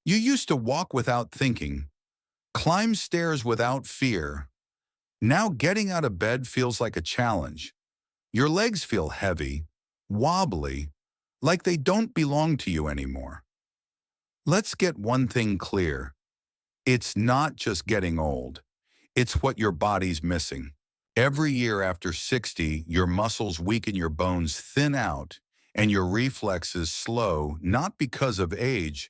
You used to walk without thinking, climb stairs without fear. Now getting out of bed feels like a challenge. Your legs feel heavy, wobbly, like they don't belong to you anymore. Let's get one thing clear. It's not just getting old. It's what your body's missing. Every year after 60, your muscles weaken, your bones thin out, and your reflexes slow, not because of age,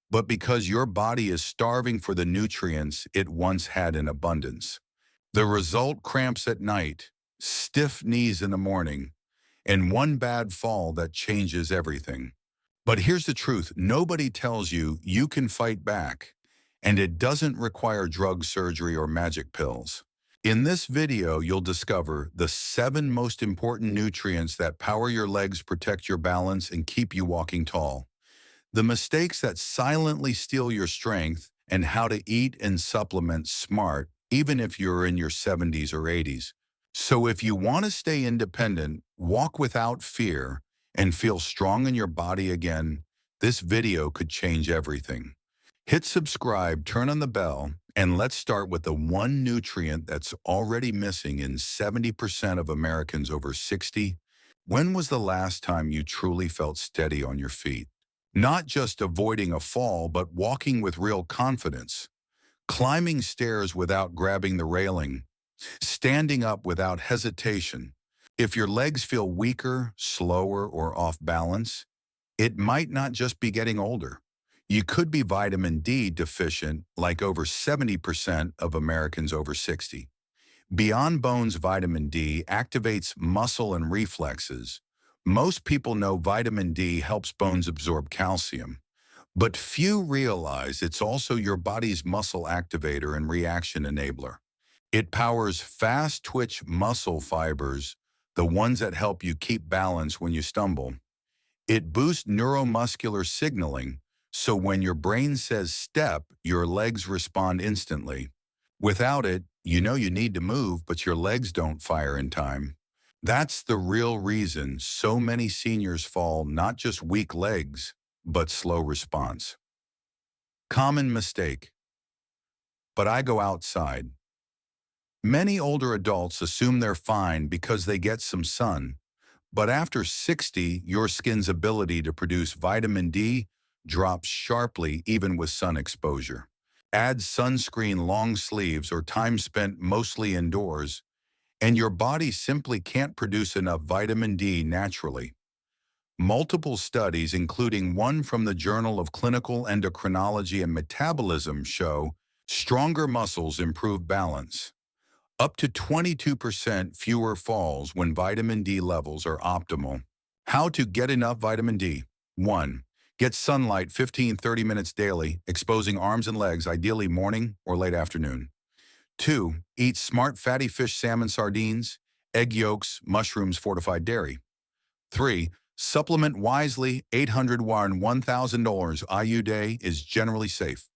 but because your body is starving for the nutrients it once had in abundance. The result: cramps at night, stiff knees in the morning, and one bad fall that changes everything. But here's the truth: nobody tells you you can fight back, and it doesn't require drug surgery or magic pills. In this video, you'll discover the 7 most important nutrients that power your legs, protect your balance, and keep you walking tall. The mistakes that silently steal your strength, and how to eat and supplement smart, even if you're in your 70s or 80s. So if you want to stay independent, walk without fear, and feel strong in your body again, this video could change everything. Hit subscribe, turn on the bell, and let's start with the one nutrient that's already missing in 70% of Americans over 60. When was the last time you truly felt steady on your feet? Not just avoiding a fall, but walking with real confidence, climbing stairs without grabbing the railing, standing up without hesitation. If your legs feel weaker, slower, or off balance, it might not just be getting older. You could be vitamin D deficient, like over 70% of Americans over 60. Beyond bones, vitamin D activates muscle and reflexes. Most people know vitamin D helps bones absorb calcium, but few realize it's also your body's muscle activator and reaction enabler. It powers fast-twitch muscle fibers, the ones that help you keep balance when you stumble. It boosts neuromuscular signaling, so when your brain says step, your legs respond instantly. Without it, you know you need to move, but your legs don't fire in time. That's the real reason so many seniors fall: not just weak legs, but slow response. Common mistake. But I go outside. Many older adults assume they're fine because they get some sun. But after 60, your skin's ability to produce vitamin D drops sharply even with sun exposure. Add sunscreen, long sleeves, or time spent mostly indoors, and your body simply can't produce enough vitamin D naturally. Multiple studies, including one from the Journal of Clinical Endocrinology and Metabolism, show stronger muscles improve balance. Up to 22% fewer falls when vitamin D levels are optimal. How to get enough vitamin D. 1. Get sunlight 15-30 minutes daily, exposing arms and legs, ideally morning or late afternoon. 2. Eat smart fatty fish, salmon, sardines, egg yolks, mushrooms, fortified dairy. 3. Supplement wisely. 800 WAR, $1,000 IU day is generally safe.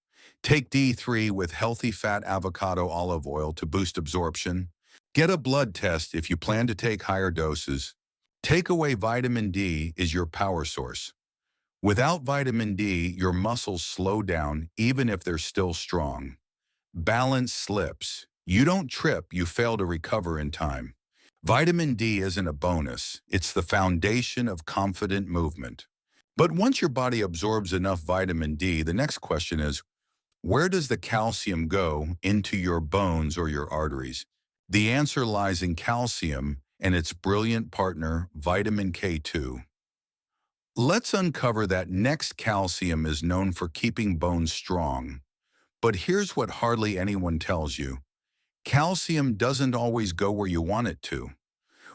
Take D3 with healthy fat avocado olive oil to boost absorption. Get a blood test if you plan to take higher doses. Takeaway: vitamin D is your power source. Without vitamin D, your muscles slow down even if they're still strong. Balance slips. You don't trip, you fail to recover in time. Vitamin D isn't a bonus, it's the foundation of confident movement. But once your body absorbs enough vitamin D, the next question is, where does the calcium go? Into your bones or your arteries? The answer lies in calcium and its brilliant partner, vitamin K2. Let's uncover that next. Calcium is known for keeping bones strong. But here's what hardly anyone tells you: calcium doesn't always go where you want it to.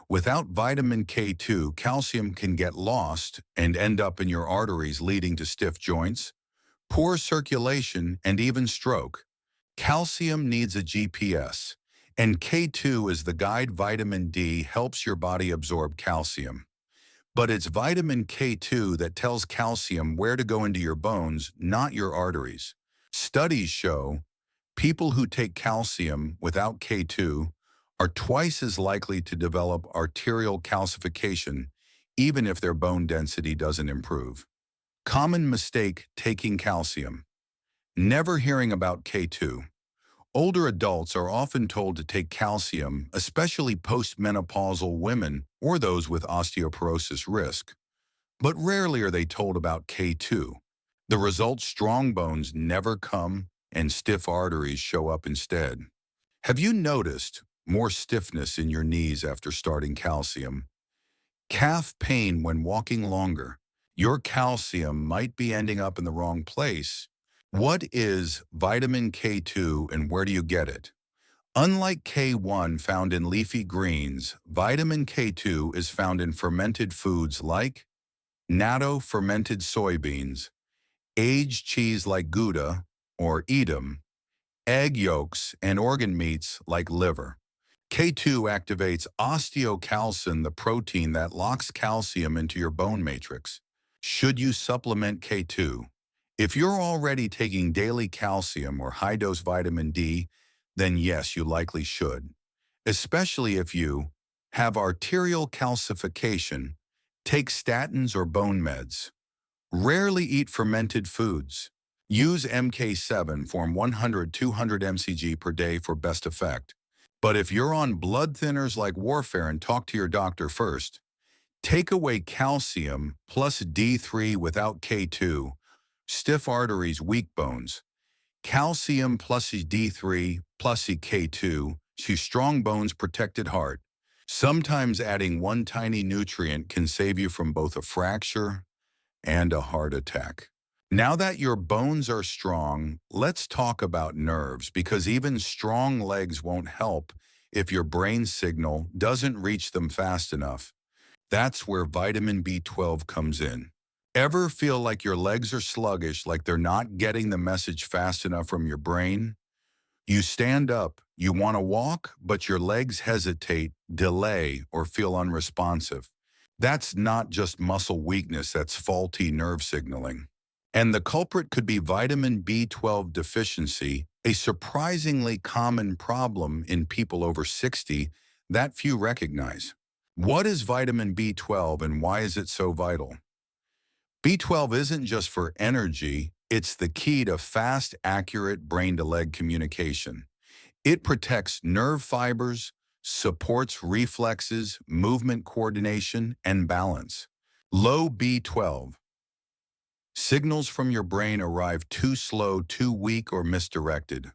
Without vitamin K2, calcium can get lost and end up in your arteries, leading to stiff joints, poor circulation, and even stroke. Calcium needs a GPS, and K2 is the guide. Vitamin D helps your body absorb calcium. But it's vitamin K2 that tells calcium where to go into your bones, not your arteries. Studies show people who take calcium without K2 are twice as likely to develop arterial calcification, even if their bone density doesn't improve. Common mistake: taking calcium. Never hearing about K2. Older adults are often told to take calcium, especially postmenopausal women or those with osteoporosis risk. But rarely are they told about K2. The result, strong bones never come and stiff arteries show up instead. Have you noticed more stiffness in your knees after starting calcium? Calf pain when walking longer. Your calcium might be ending up in the wrong place. What is vitamin K2 and where do you get it? Unlike K1 found in leafy greens, vitamin K2 is found in fermented foods like natto fermented soybeans, aged cheese like Gouda or Edam, egg yolks, and organ meats like liver. K2 activates osteocalcin, the protein that locks calcium into your bone matrix. Should you supplement K2? If you're already taking daily calcium or high-dose vitamin D, then yes, you likely should, especially if you have arterial calcification, take statins or bone meds. Rarely eat fermented foods. Use MK7 form 100-200 mcg per day for best effect. But if you're on blood thinners like warfarin, talk to your doctor first. Take away calcium plus D3 without K2. Stiff arteries, weak bones. Calcium plus D3 plus K2. Strong bones, protected heart. Sometimes adding one tiny nutrient can save you from both a fracture and a heart attack. Now that your bones are strong, let's talk about nerves, because even strong legs won't help if your brain signal doesn't reach them fast enough. That's where vitamin B12 comes in. Ever feel like your legs are sluggish, like they're not getting the message fast enough from your brain? You stand up, you want to walk, but your legs hesitate, delay, or feel unresponsive. That's not just muscle weakness, that's faulty nerve signaling. And the culprit could be vitamin B12 deficiency, a surprisingly common problem in people over 60 that few recognize. What is vitamin B12 and why is it so vital? B12 isn't just for energy, it's the key to fast, accurate brain-to-leg communication. It protects nerve fibers, supports reflexes, movement coordination, and balance. Low B12. Signals from your brain arrive too slow, too weak, or misdirected.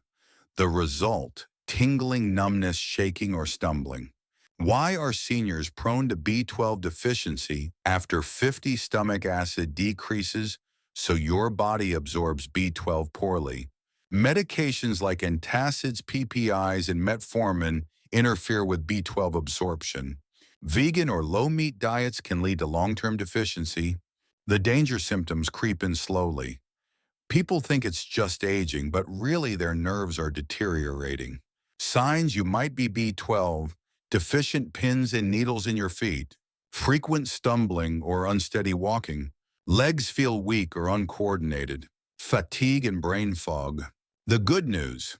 The result, tingling, numbness, shaking, or stumbling. Why are seniors prone to B12 deficiency after 50 stomach acid decreases so your body absorbs B12 poorly? Medications like antacids, PPIs, and metformin interfere with B12 absorption. Vegan or low-meat diets can lead to long-term deficiency. The danger symptoms creep in slowly. People think it's just aging, but really their nerves are deteriorating. Signs: you might be B12, deficient pins and needles in your feet, frequent stumbling or unsteady walking, legs feel weak or uncoordinated, fatigue and brain fog. The good news: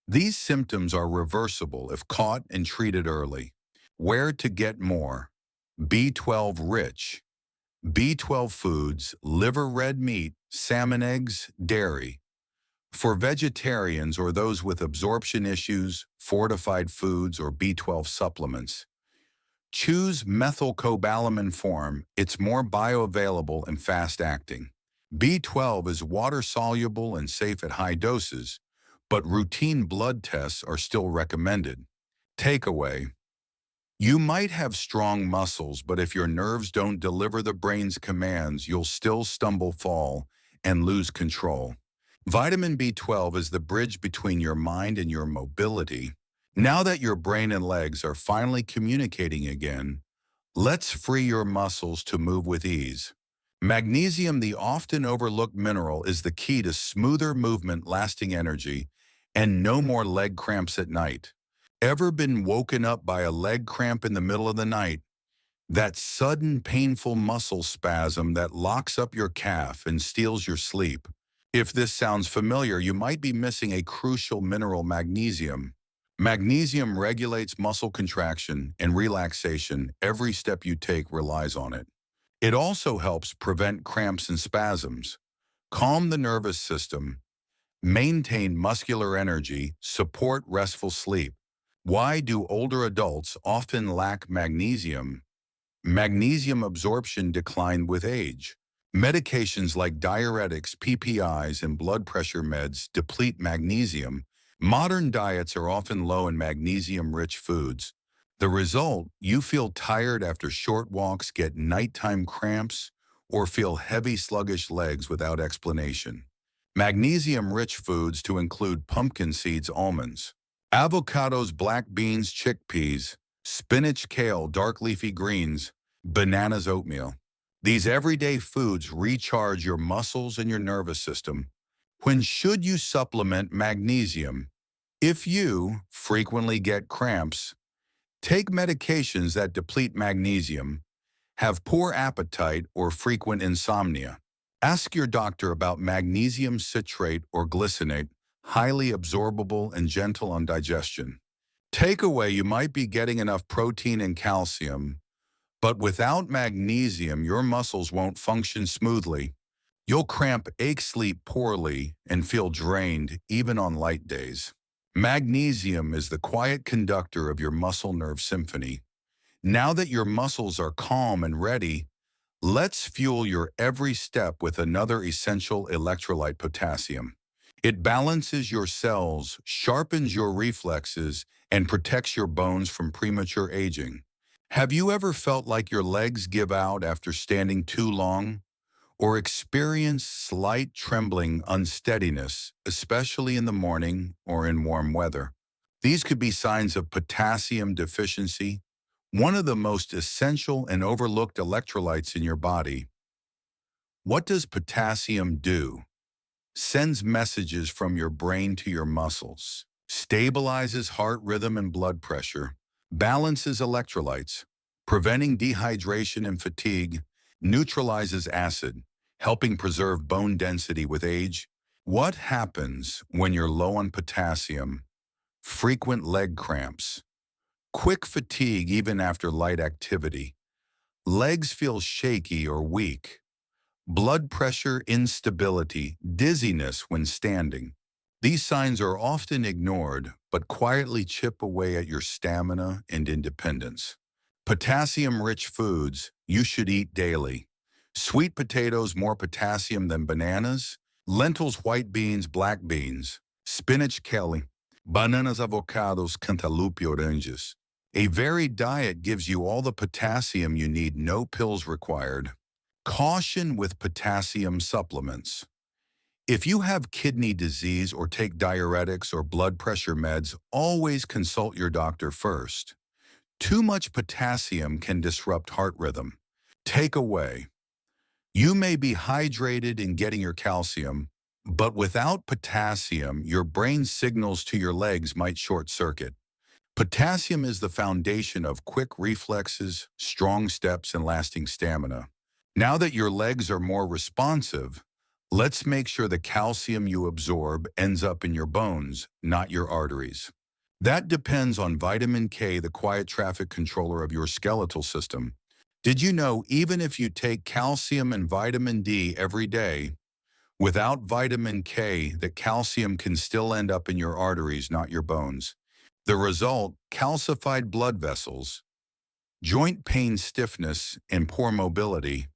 these symptoms are reversible if caught and treated early. Where to get more? B12 rich. B12 foods: liver, red meat, salmon, eggs, dairy. For vegetarians or those with absorption issues, fortified foods or B12 supplements. Choose methylcobalamin form. It's more bioavailable and fast-acting. B12 is water-soluble and safe at high doses, but routine blood tests are still recommended. Takeaway: you might have strong muscles, but if your nerves don't deliver the brain's commands, you'll still stumble, fall, and lose control. Vitamin B12 is the bridge between your mind and your mobility. Now that your brain and legs are finally communicating again, let's free your muscles to move with ease. Magnesium, the often overlooked mineral, is the key to smoother movement, lasting energy, and no more leg cramps at night. Ever been woken up by a leg cramp in the middle of the night? That sudden painful muscle spasm that locks up your calf and steals your sleep. If this sounds familiar, you might be missing a crucial mineral: magnesium. Magnesium regulates muscle contraction and relaxation. Every step you take relies on it. It also helps prevent cramps and spasms, calm the nervous system, maintain muscular energy, support restful sleep. Why do older adults often lack magnesium? Magnesium absorption declined with age. Medications like diuretics, PPIs, and blood pressure meds deplete magnesium. Modern diets are often low in magnesium-rich foods. The result, you feel tired after short walks, get nighttime cramps, or feel heavy, sluggish legs without explanation. Magnesium-rich foods to include pumpkin seeds, almonds, avocados, black beans, chickpeas, spinach, kale, dark leafy greens, bananas, oatmeal. These everyday foods recharge your muscles and your nervous system. When should you supplement magnesium? If you frequently get cramps, take medications that deplete magnesium, have poor appetite or frequent insomnia, ask your doctor about magnesium citrate or glycinate, highly absorbable and gentle on digestion. Takeaway: you might be getting enough protein and calcium, but without magnesium, your muscles won't function smoothly. You'll cramp, ache, sleep poorly, and feel drained even on light days. Magnesium is the quiet conductor of your muscle nerve symphony. Now that your muscles are calm and ready, let's fuel your every step with another essential electrolyte: potassium. It balances your cells, sharpens your reflexes, and protects your bones from premature aging. Have you ever felt like your legs give out after standing too long? Or experience slight trembling, unsteadiness, especially in the morning or in warm weather? These could be signs of potassium deficiency, one of the most essential and overlooked electrolytes in your body. What does potassium do? Sends messages from your brain to your muscles, stabilizes heart rhythm and blood pressure, balances electrolytes, preventing dehydration and fatigue, neutralizes acid, helping preserve bone density with age. What happens when you're low on potassium? Frequent leg cramps, quick fatigue even after light activity, legs feel shaky or weak, blood pressure instability, dizziness when standing. These signs are often ignored, but quietly chip away at your stamina and independence. Potassium-rich foods you should eat daily. Sweet potatoes, more potassium than bananas. Lentils, white beans, black beans. Spinach, kale. Bananas, avocados, cantaloupe, oranges. A varied diet gives you all the potassium you need, no pills required. Caution with potassium supplements. If you have kidney disease or take diuretics or blood pressure meds, always consult your doctor first. Too much potassium can disrupt heart rhythm. Takeaway: you may be hydrated and getting your calcium, but without potassium, your brain's signals to your legs might short circuit. Potassium is the foundation of quick reflexes, strong steps, and lasting stamina. Now that your legs are more responsive, let's make sure the calcium you absorb ends up in your bones, not your arteries. That depends on vitamin K, the quiet traffic controller of your skeletal system. Did you know even if you take calcium and vitamin D every day, without vitamin K, the calcium can still end up in your arteries, not your bones? The result: calcified blood vessels, joint pain, stiffness, and poor mobility.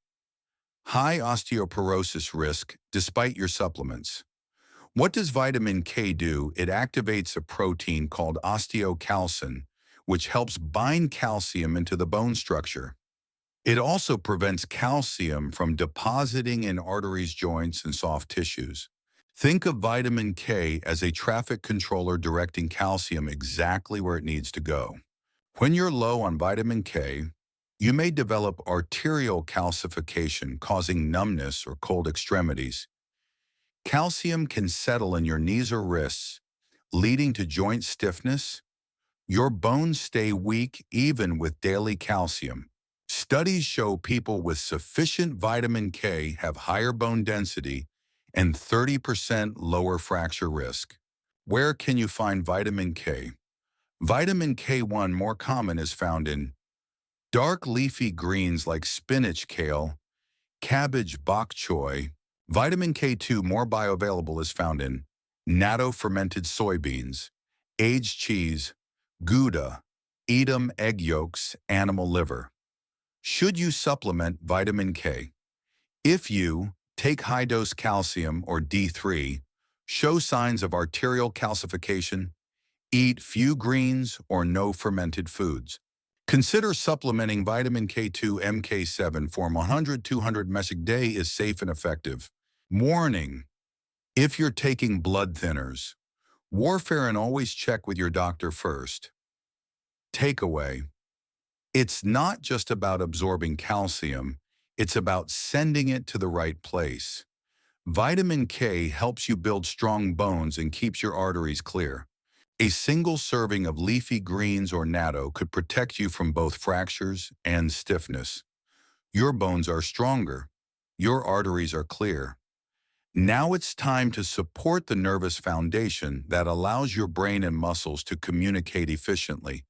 High osteoporosis risk despite your supplements. What does vitamin K do? It activates a protein called osteocalcin, which helps bind calcium into the bone structure. It also prevents calcium from depositing in arteries, joints, and soft tissues. Think of vitamin K as a traffic controller directing calcium exactly where it needs to go. When you're low on vitamin K, you may develop arterial calcification, causing numbness or cold extremities. Calcium can settle in your knees or wrists, leading to joint stiffness. Your bones stay weak even with daily calcium. Studies show people with sufficient vitamin K have higher bone density and 30% lower fracture risk. Where can you find vitamin K? Vitamin K1, more common, is found in dark leafy greens like spinach, kale, cabbage, bok choy. Vitamin K2, more bioavailable, is found in natto-fermented soybeans, aged cheese, Gouda, Edam egg yolks, animal liver. Should you supplement vitamin K? If you take high-dose calcium or D3, show signs of arterial calcification, eat few greens or no fermented foods. Consider supplementing vitamin K2 MK7 form 100-200 metric day is safe and effective. Warning: if you're taking blood thinners, warfare and always check with your doctor first. Takeaway: it's not just about absorbing calcium, it's about sending it to the right place. Vitamin K helps you build strong bones and keeps your arteries clear. A single serving of leafy greens or natto could protect you from both fractures and stiffness. Your bones are stronger. Your arteries are clear. Now it's time to support the nervous foundation that allows your brain and muscles to communicate efficiently.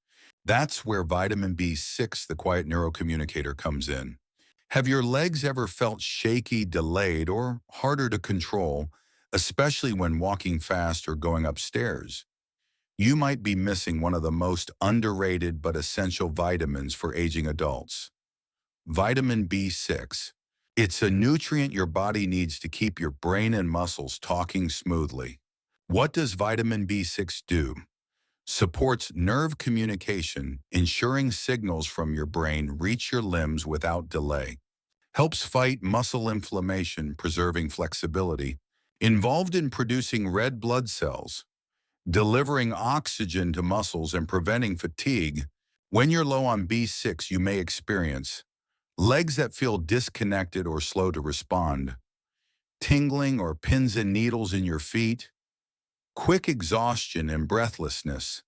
That's where vitamin B6, the quiet neurocommunicator, comes in. Have your legs ever felt shaky, delayed, or harder to control, especially when walking fast or going upstairs? You might be missing one of the most underrated but essential vitamins for aging adults. Vitamin B6. It's a nutrient your body needs to keep your brain and muscles talking smoothly. What does vitamin B6 do? Supports nerve communication, ensuring signals from your brain reach your limbs without delay. Helps fight muscle inflammation, preserving flexibility. Involved in producing red blood cells, delivering oxygen to muscles and preventing fatigue. When you're low on B6, you may experience legs that feel disconnected or slow to respond, tingling or pins and needles in your feet, quick exhaustion and breathlessness,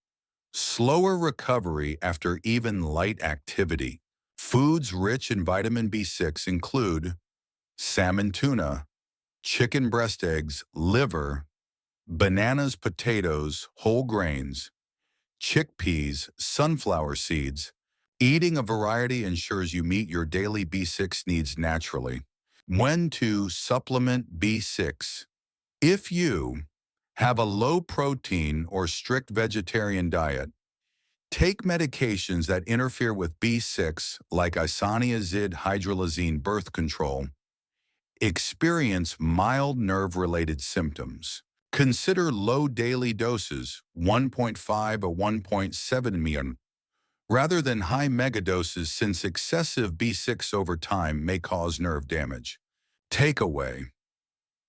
slower recovery after even light activity. Foods rich in vitamin B6 include salmon, tuna, chicken breast eggs, liver, bananas, potatoes, whole grains, chickpeas, sunflower seeds. Eating a variety ensures you meet your daily B6 needs naturally. When to supplement B6? If you have a low protein or strict vegetarian diet, take medications that interfere with B6 like isoniazid hydralazine birth control, experience mild nerve-related symptoms. Consider low daily doses, 1.5 or 1.7 mg, rather than high megadoses since excessive B6 over time may cause nerve damage. Takeaway: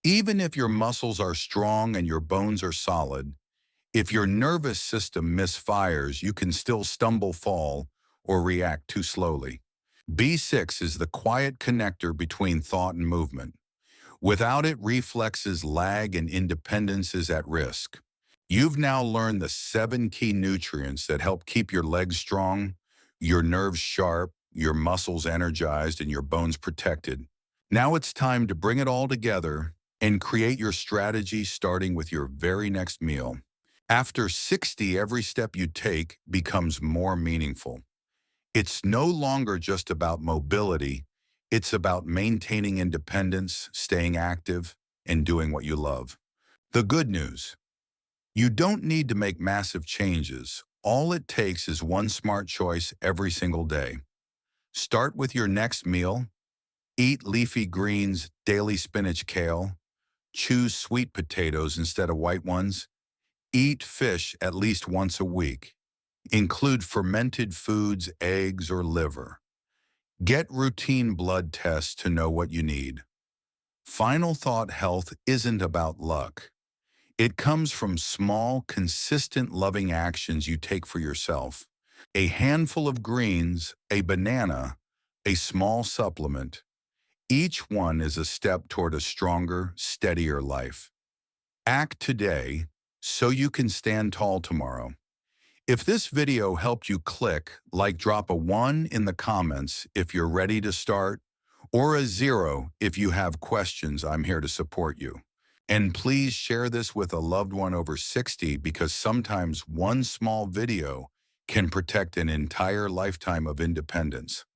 even if your muscles are strong and your bones are solid, if your nervous system misfires, you can still stumble, fall, or react too slowly. B6 is the quiet connector between thought and movement. Without it, reflexes lag and independence is at risk. You've now learned the 7 key nutrients that help keep your legs strong, your nerves sharp, your muscles energized, and your bones protected. Now it's time to bring it all together and create your strategy starting with your very next meal. After 60, every step you take becomes more meaningful. It's no longer just about mobility. It's about maintaining independence, staying active, and doing what you love. The good news: you don't need to make massive changes. All it takes is one smart choice every single day. Start with your next meal. Eat leafy greens, daily spinach, kale. Choose sweet potatoes instead of white ones. Eat fish at least once a week. Include fermented foods, eggs, or liver. Get routine blood tests to know what you need. Final thought: health isn't about luck. It comes from small, consistent, loving actions you take for yourself. A handful of greens, a banana, a small supplement. Each one is a step toward a stronger, steadier life. Act today so you can stand tall tomorrow. If this video helped you, click like, drop a 1 in the comments if you're ready to start, or a 0 if you have questions. I'm here to support you. And please share this with a loved one over 60, because sometimes one small video can protect an entire lifetime of independence.